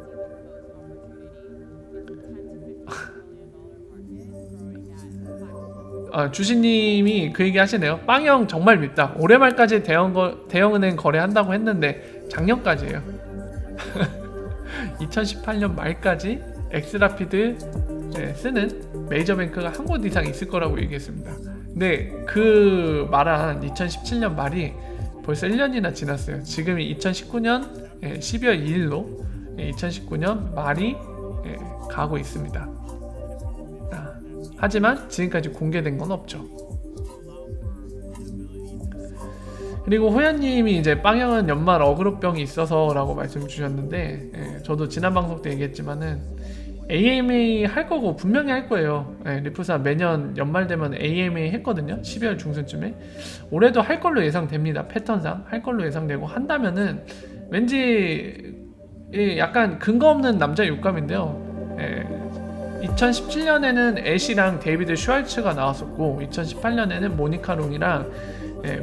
주신님이 그 얘기 하시네요. 빵형 정말 밉다. 올해 말까지 대형은행 거래한다고 했는데 작년까지예요. 2018년 말까지 엑스라피드 쓰는 메이저뱅크가 한 곳 이상 있을 거라고 얘기했습니다. 근데 그 말한 2017년 말이 벌써 1년이나 지났어요. 지금이 2019년 12월 2일로 2019년 말이 가고 있습니다. 하지만 지금까지 공개된 건 없죠. 그리고 호연님이 이제 빵형은 연말 어그로병이 있어서 라고 말씀 주셨는데, 저도 지난 방송 때 얘기했지만은 AMA 할 거고 분명히 할 거예요. 리프사 매년 연말 되면 AMA 했거든요. 12월 중순쯤에. 올해도 할 걸로 예상됩니다. 패턴상 할 걸로 예상되고, 한다면은 왠지 약간 근거 없는 남자 육감인데요. 2017년에는 애쉬랑 데이비드 슈왈츠가 나왔었고, 2018년에는 모니카 롱이랑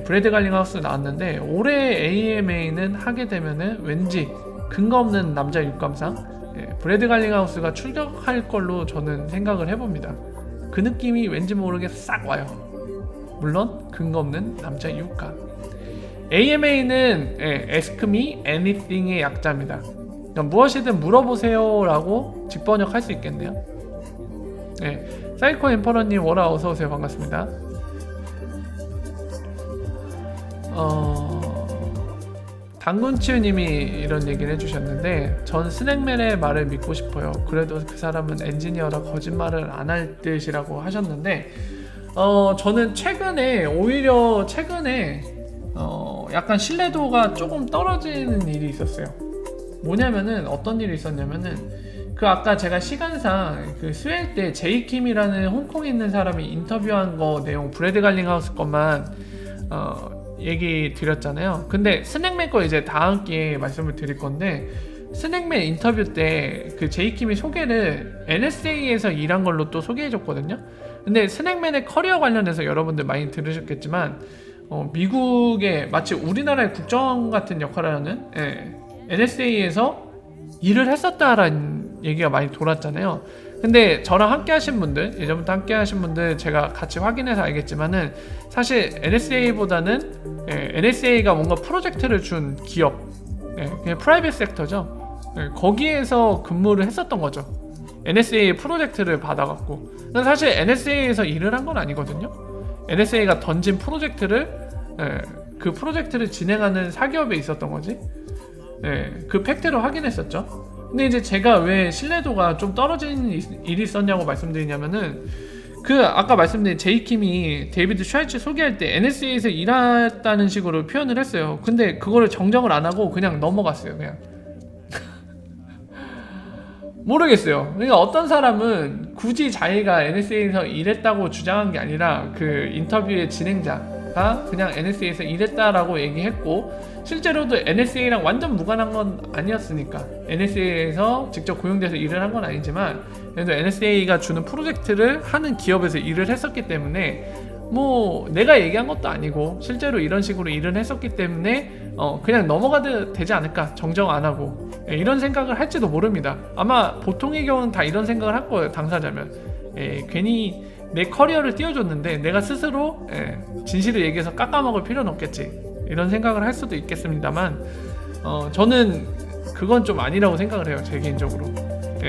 브래드 갈링하우스 나왔는데, 올해 AMA는 하게 되면은 왠지 근거 없는 남자 육감상 브래드 갈링하우스가 출격할 걸로 저는 생각을 해봅니다. 그 느낌이 왠지 모르게 싹 와요. 물론 근거 없는 남자 육감. AMA는 Ask Me Anything의 약자입니다. 무엇이든 물어보세요 라고 직번역할 수 있겠네요. 사이코 엠퍼러님 워라 어서오세요. 반갑습니다. 당군치유님이 이런 얘기를 해주셨는데, 전 스낵맨의 말을 믿고 싶어요. 그래도 그 사람은 엔지니어라 거짓말을 안 할 듯이라고 하셨는데, 저는 오히려 최근에 약간 신뢰도가 조금 떨어지는 일이 있었어요. 뭐냐면은, 어떤 일이 있었냐면은, 그 아까 제가 시간상 그 스웨일 때 제이킴이라는 홍콩에 있는 사람이 인터뷰한 거 내용 브래드 갈링하우스 것만 얘기 드렸잖아요. 근데 스낵맨 거 이제 다음 기회에 말씀을 드릴 건데, 스낵맨 인터뷰 때 그 제이킴이 소개를 NSA에서 일한 걸로 또 소개해줬거든요. 근데 스낵맨의 커리어 관련해서 여러분들 많이 들으셨겠지만, 미국의 마치 우리나라의 국정원 같은 역할을 하는 NSA에서 일을 했었다라는 얘기가 많이 돌았잖아요. 근데 저랑 함께 하신 분들, 예전부터 함께 하신 분들 제가 같이 확인해서 알겠지만은, 사실 NSA보다는 NSA가 뭔가 프로젝트를 준 기업, 그냥 프라이빗 섹터죠. 거기에서 근무를 했었던 거죠. NSA 프로젝트를 받아갖고. 사실 NSA에서 일을 한 건 아니거든요. NSA가 던진 프로젝트를 그 프로젝트를 진행하는 사기업에 있었던 거지. 그 팩트를 확인했었죠. 근데 이제 제가 왜 신뢰도가 좀 떨어지는 일이 있었냐고 말씀드리냐면은, 그 아까 말씀드린 제이킴이 데이비드 슈왈츠 소개할 때 NSA에서 일했다는 식으로 표현을 했어요. 근데 그거를 정정을 안 하고 그냥 넘어갔어요. 그냥 모르겠어요. 그러니까 어떤 사람은 굳이 자기가 NSA에서 일했다고 주장한 게 아니라, 그 인터뷰의 진행자가 그냥 NSA에서 일했다라고 얘기했고, 실제로도 NSA랑 완전 무관한 건 아니었으니까, NSA에서 직접 고용돼서 일을 한 건 아니지만, 그래도 NSA가 주는 프로젝트를 하는 기업에서 일을 했었기 때문에, 뭐 내가 얘기한 것도 아니고 실제로 이런 식으로 일을 했었기 때문에 그냥 넘어가도 되지 않을까, 정정 안 하고. 이런 생각을 할지도 모릅니다. 아마 보통의 경우는 다 이런 생각을 할 거예요. 당사자면 괜히 내 커리어를 띄워줬는데 내가 스스로 진실을 얘기해서 깎아먹을 필요는 없겠지, 이런 생각을 할 수도 있겠습니다만, 저는 그건 좀 아니라고 생각을 해요. 제 개인적으로.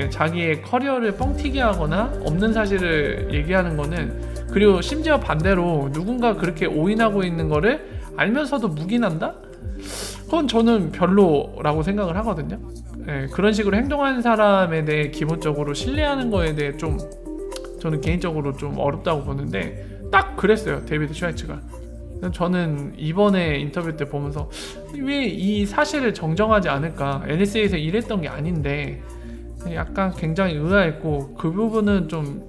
자기의 커리어를 뻥튀기 하거나 없는 사실을 얘기하는 거는, 그리고 심지어 반대로 누군가 그렇게 오인하고 있는 거를 알면서도 묵인한다? 그건 저는 별로라고 생각을 하거든요. 그런 식으로 행동하는 사람에 대해 기본적으로 신뢰하는 거에 대해 좀 저는 개인적으로 좀 어렵다고 보는데, 딱 그랬어요. 데이비드 슈왈츠가 저는 이번에 인터뷰 때 보면서 왜 이 사실을 정정하지 않을까? NSA에서 일했던 게 아닌데 약간 굉장히 의아했고 그 부분은 좀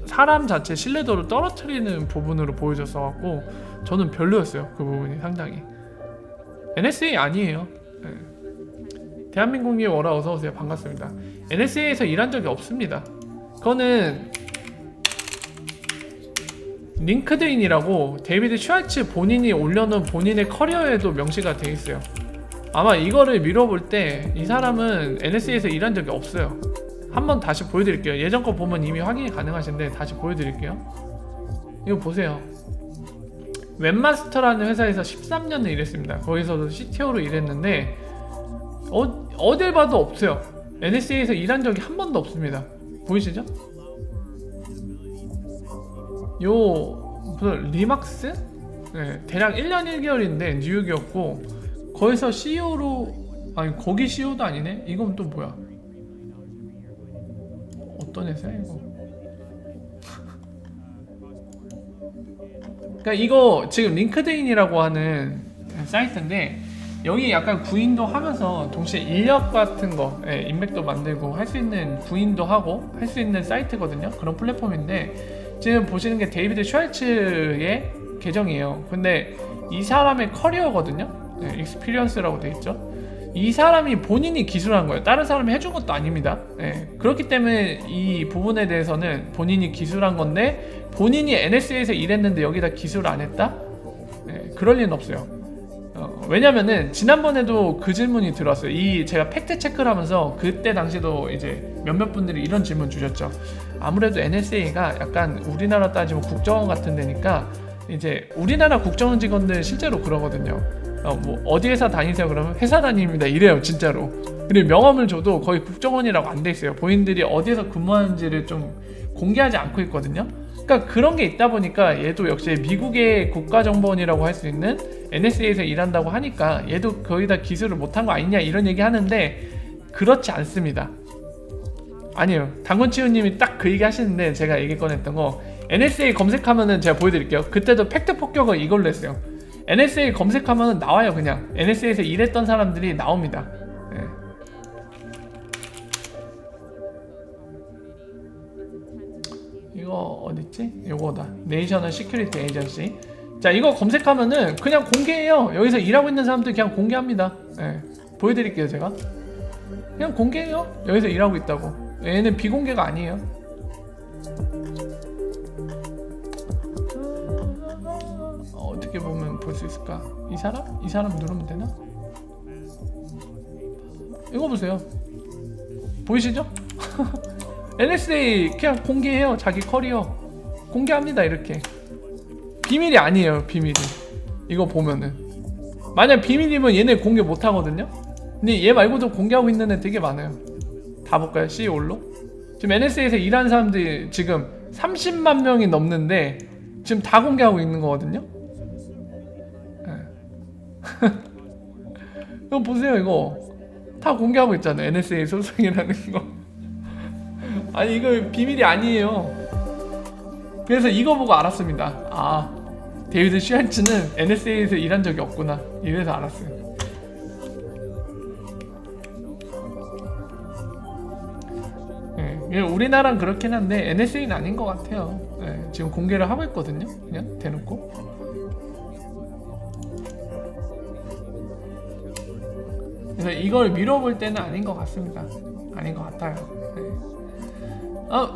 사람 자체 신뢰도를 떨어뜨리는 부분으로 보여져서 갖고 저는 별로였어요. 그 부분이 상당히. NSA 아니에요. 네. 대한민국의 워라 어서오세요. 반갑습니다. NSA에서 일한 적이 없습니다. 그거는 링크드인이라고 데이비드 슈왈츠 본인이 올려놓은 본인의 커리어에도 명시가 돼 있어요. 아마 이거를 밀어볼 때 이 사람은 NSA에서 일한 적이 없어요. 한번 다시 보여드릴게요. 예전 거 보면 이미 확인이 가능하신데 다시 보여드릴게요. 이거 보세요. 웹마스터라는 회사에서 13년을 일했습니다. 거기서도 CTO로 일했는데 어딜 봐도 없어요. NSA에서 일한 적이 한 번도 없습니다. 보이시죠? 요 무슨 리막스? 네, 대략 1년 1개월인데 뉴욕이었고 거기서 CEO로 아니 거기 CEO도 아니네? 이건 또 뭐야? 어떤 회사야 이거? 그러니까 이거 지금 링크드인이라고 하는 사이트인데 여기 약간 구인도 하면서 동시에 인력 같은 거 인맥도 만들고 할 수 있는 구인도 하고 할 수 있는 사이트거든요. 그런 플랫폼인데 지금 보시는 게 데이비드 슈왈츠의 계정이에요. 근데 이 사람의 커리어거든요. 익스피리언스라고 돼 있죠. 이 사람이 본인이 기술한 거예요. 다른 사람이 해준 것도 아닙니다. 그렇기 때문에 이 부분에 대해서는 본인이 기술한 건데 본인이 NSA에서 일했는데 여기다 기술 안 했다? 그럴 리는 없어요. 왜냐면은 지난번에도 그 질문이 들어왔어요. 이 제가 팩트 체크를 하면서 그때 당시도 이제 몇몇 분들이 이런 질문 주셨죠. 아무래도 NSA가 약간 우리나라 따지면 국정원 같은 데니까 이제 우리나라 국정원 직원들 실제로 그러거든요. 뭐 어디 회사 다니세요? 그러면 회사 다닙니다. 이래요, 진짜로. 그리고 명함을 줘도 거의 국정원이라고 안 돼 있어요. 본인들이 어디에서 근무하는지를 좀 공개하지 않고 있거든요. 그러니까 그런 게 있다 보니까 얘도 역시 미국의 국가정보원이라고 할 수 있는 NSA에서 일한다고 하니까 얘도 거의 다 기술을 못한 거 아니냐 이런 얘기 하는데 그렇지 않습니다. 아니에요. 당근치우님이 딱 그 얘기 하시는데 제가 얘기 꺼냈던 거 NSA 검색하면은 제가 보여드릴게요. 그때도 팩트 폭격을 이걸로 했어요. NSA 검색하면 나와요. 그냥 NSA에서 일했던 사람들이 나옵니다. 이거 어딨지? 이거다. 내이셔널 시큐리티 에이전시. 자, 이거 검색하면은 그냥 공개해요. 여기서 일하고 있는 사람들 그냥 공개합니다. 보여드릴게요. 제가 그냥 공개해요. 여기서 일하고 있다고. 얘는 비공개가 아니에요. 어떻게 보면 볼 수 있을까? 이 사람? 이 사람 누르면 되나? 이거 보세요. 보이시죠? NSA 그냥 공개해요. 자기 커리어 공개합니다. 이렇게 비밀이 아니에요. 비밀이 이거 보면은 만약 비밀이면 얘네 공개 못 하거든요. 근데 얘 말고도 공개하고 있는 애 되게 많아요. 다 볼까요? CEO로 지금 NSA에서 일하는 사람들이 지금 30만 명이 넘는데 지금 다 공개하고 있는 거거든요. 이거 보세요. 이거 다 공개하고 있잖아요. NSA 소속이라는 거. 아니 이거 비밀이 아니에요. 그래서 이거 보고 알았습니다. 아, 데이비드 슈왈츠는 NSA에서 일한 적이 없구나. 이래서 알았어요. 우리나라는 그렇긴 한데 NSA는 아닌 것 같아요. 지금 공개를 하고 있거든요. 그냥 대놓고. 그래서 이걸 밀어볼 때는 아닌 것 같습니다. 아닌 것 같아요.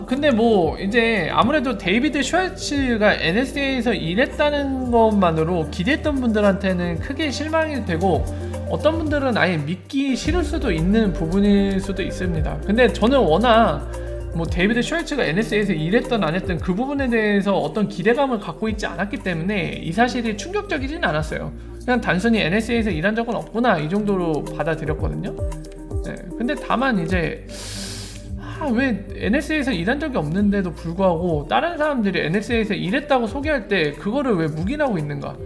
근데 뭐 이제 아무래도 데이비드 슈왈츠가 NSA에서 일했다는 것만으로 기대했던 분들한테는 크게 실망이 되고 어떤 분들은 아예 믿기 싫을 수도 있는 부분일 수도 있습니다. 근데 저는 워낙 뭐 데이비드 슈왈츠가 NSA에서 일했던 안 했던 그 부분에 대해서 어떤 기대감을 갖고 있지 않았기 때문에 이 사실이 충격적이진 않았어요. 그냥 단순히 NSA에서 일한 적은 없구나 이 정도로 받아들였거든요. 근데 다만 이제 왜 NSA에서 일한 적이 없는데도 불구하고 다른 사람들이 NSA에서 일했다고 소개할 때 그거를 왜 묵인하고 있는가?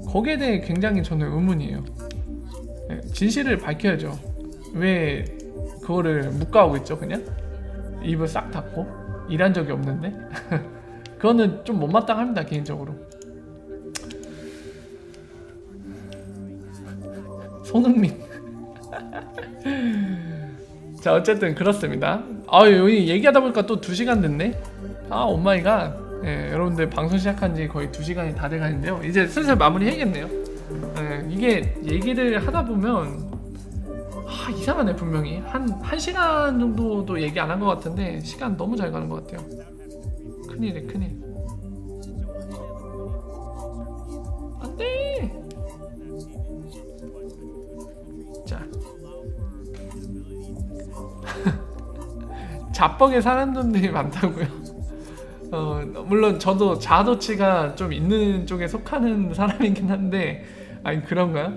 거기에 대해 굉장히 저는 의문이에요. 진실을 밝혀야죠. 왜 그거를 묵과하고 있죠? 그냥 입을 싹 닫고 일한 적이 없는데 그거는 좀 못마땅합니다 개인적으로. 손흥민. 자 어쨌든 그렇습니다. 아 여기 얘기하다 보니까 또 2시간 됐네. 아 오마이갓. 예, 여러분들 방송 시작한 지 거의 2시간이 다 돼가는데요. 이제 슬슬 마무리 해야겠네요. 예, 이게 얘기를 하다 보면 이상하네. 분명히 한 1시간 정도도 얘기 안 한 것 같은데 시간 너무 잘 가는 것 같아요. 큰일이네 큰일. 안돼. 자 자뻑에 사는 분들이 많다고요. 물론 저도 자아도취가 좀 있는 쪽에 속하는 사람이긴 한데 아니 그런가요?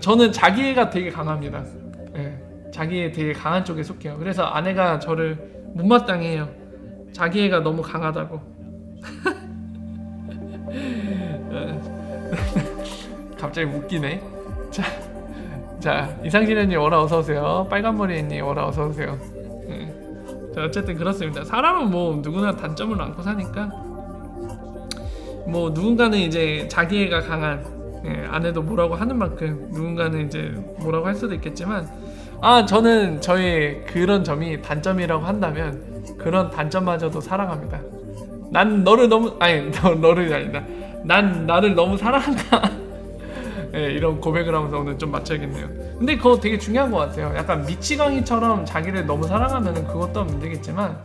저는 자기애가 되게 강합니다. 예, 자기애 되게 강한 쪽에 속해요. 그래서 아내가 저를 못마땅해 해요. 자기애가 너무 강하다고. 갑자기 웃기네. 자 이상진애님 오라 어서오세요. 빨간머리애님 오라 어서오세요. 자 어쨌든 그렇습니다. 사람은 뭐 누구나 단점을 안고 사니까 뭐 누군가는 이제 자기애가 강한 아내도 뭐라고 하는 만큼 누군가는 이제 뭐라고 할 수도 있겠지만 저는 저의 그런 점이 단점이라고 한다면 그런 단점마저도 사랑합니다. 난 너를 너무 너를 아니다. 난 나를 너무 사랑한다. 이런 고백을 하면서 오늘 좀 마쳐야겠네요. 근데 그거 되게 중요한 것 같아요. 약간 미치광이처럼 자기를 너무 사랑하면 그것도 문제겠지만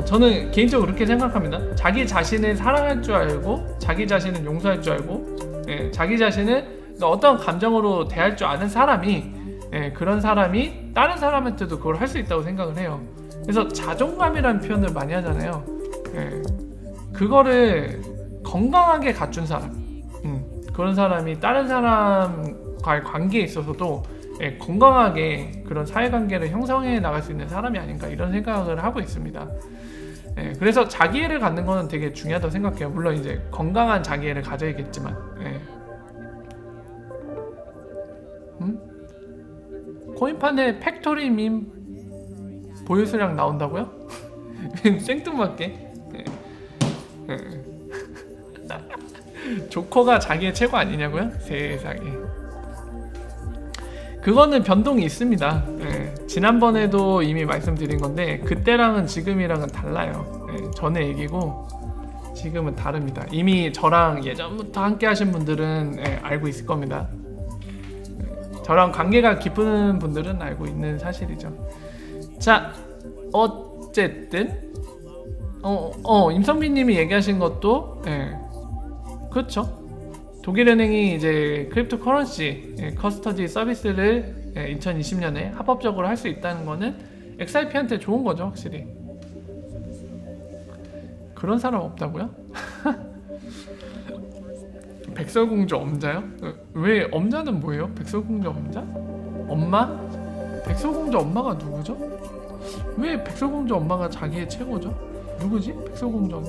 저는 개인적으로 그렇게 생각합니다. 자기 자신을 사랑할 줄 알고 자기 자신을 용서할 줄 알고 자기 자신을 어떤 감정으로 대할 줄 아는 사람이 그런 사람이 다른 사람한테도 그걸 할 수 있다고 생각을 해요. 그래서 자존감이라는 표현을 많이 하잖아요. 그거를 건강하게 갖춘 사람 그런 사람이 다른 사람과의 관계에 있어서도 건강하게 그런 사회관계를 형성해 나갈 수 있는 사람이 아닌가 이런 생각을 하고 있습니다. 그래서 자기애를 갖는 거는 되게 중요하다고 생각해요. 물론 이제 건강한 자기애를 가져야겠지만 코인판에 팩토리 밈 보유수량 나온다고요? 생뚱맞게 조커가 자기의 최고 아니냐고요? 세상에. 그거는 변동이 있습니다. 지난번에도 이미 말씀드린 건데 그때랑은 지금이랑은 달라요. 전에 얘기고 지금은 다릅니다. 이미 저랑 예전부터 함께 하신 분들은 알고 있을 겁니다. 저랑 관계가 깊은 분들은 알고 있는 사실이죠. 자 어쨌든 임성빈님이 얘기하신 것도 그렇죠. 독일은행이 이제 크립토 커런시 커스터디 서비스를 2020년에 합법적으로 할 수 있다는 거는 XRP한테 좋은 거죠, 확실히. 그런 사람 없다고요? 백설공주 엄자요? 왜 엄자는 뭐예요? 백설공주 엄자? 엄마? 백설공주 엄마가 누구죠? 왜 백설공주 엄마가 자기의 최고죠? 누구지? 백설공주 엄마?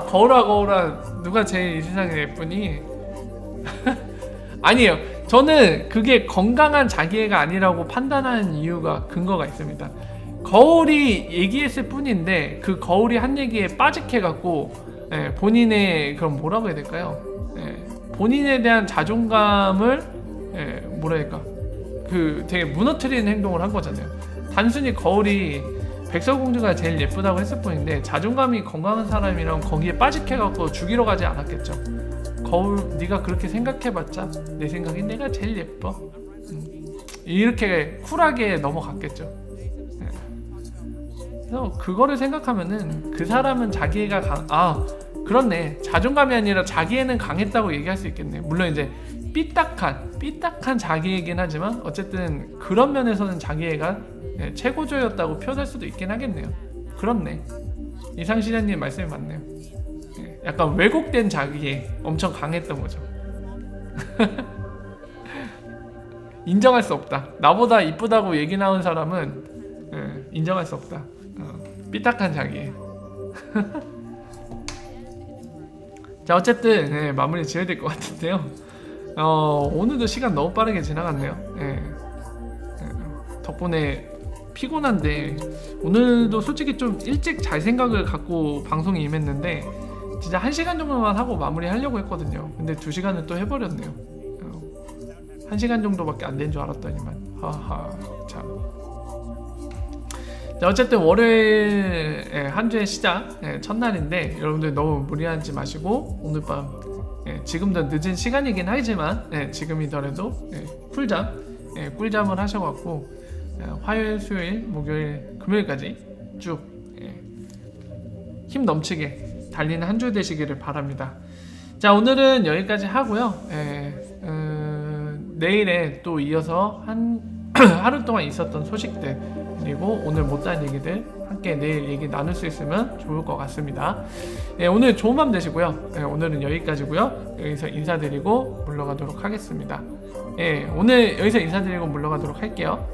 거울아 누가 제일 이 세상에 예쁘니? 아니에요. 저는 그게 건강한 자기애가 아니라고 판단하는 이유가 근거가 있습니다. 거울이 얘기했을 뿐인데 그 거울이 한 얘기에 빠직해갖고 본인의 그럼 뭐라고 해야 될까요? 본인에 대한 자존감을 뭐랄까 그 되게 무너뜨리는 행동을 한 거잖아요. 단순히 거울이 백설공주가 제일 예쁘다고 했을 뿐인데 자존감이 건강한 사람이랑 거기에 빠직해갖고 죽이러 가지 않았겠죠. 거울 네가 그렇게 생각해봤자 내 생각엔 내가 제일 예뻐. 이렇게 쿨하게 넘어갔겠죠. 그래서 그거를 생각하면은 그 사람은 자기애가 그렇네. 자존감이 아니라 자기애는 강했다고 얘기할 수 있겠네. 물론 이제 삐딱한 자기애긴 하지만 어쨌든 그런 면에서는 자기애가 최고조였다고 표현할 수도 있긴 하겠네요. 그렇네. 이상시장님 말씀이 맞네요. 약간 왜곡된 자기애 엄청 강했던 거죠. 인정할 수 없다. 나보다 이쁘다고 얘기 나온 사람은 인정할 수 없다. 삐딱한 자기애. 자 어쨌든 마무리 지어야 될 것 같은데요. 오늘도 시간 너무 빠르게 지나갔네요. 덕분에 피곤한데 오늘도 솔직히 좀 일찍 잘 생각을 갖고 방송에 임했는데 진짜 1시간 정도만 하고 마무리 하려고 했거든요. 근데 2시간은 또 해버렸네요. 1시간 정도밖에 안 된 줄 알았더니만. 하하, 참. 자, 어쨌든 월요일 한 주의 시작 첫날인데 여러분들 너무 무리하지 마시고 오늘 밤 지금도 늦은 시간이긴 하지만 지금이더라도 꿀잠을 하셔갖고 화요일, 수요일, 목요일, 금요일까지 쭉 힘 넘치게 달리는 한 주 되시기를 바랍니다. 자, 오늘은 여기까지 하고요. 내일에 또 이어서 하루 동안 있었던 소식들 그리고 오늘 못한 얘기들 함께 내일 얘기 나눌 수 있으면 좋을 것 같습니다. 오늘 좋은 밤 되시고요. 오늘은 여기까지고요. 여기서 인사드리고 물러가도록 하겠습니다. 오늘 여기서 인사드리고 물러가도록 할게요.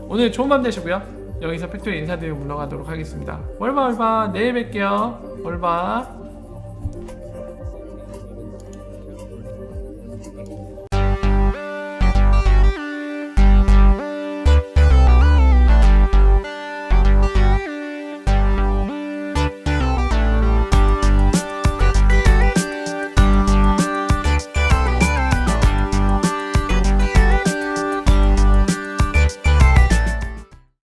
오늘 좋은 밤 되시고요. 여기서 팩토리 인사드리고 물러가도록 하겠습니다. 월바 내일 뵐게요. 월바.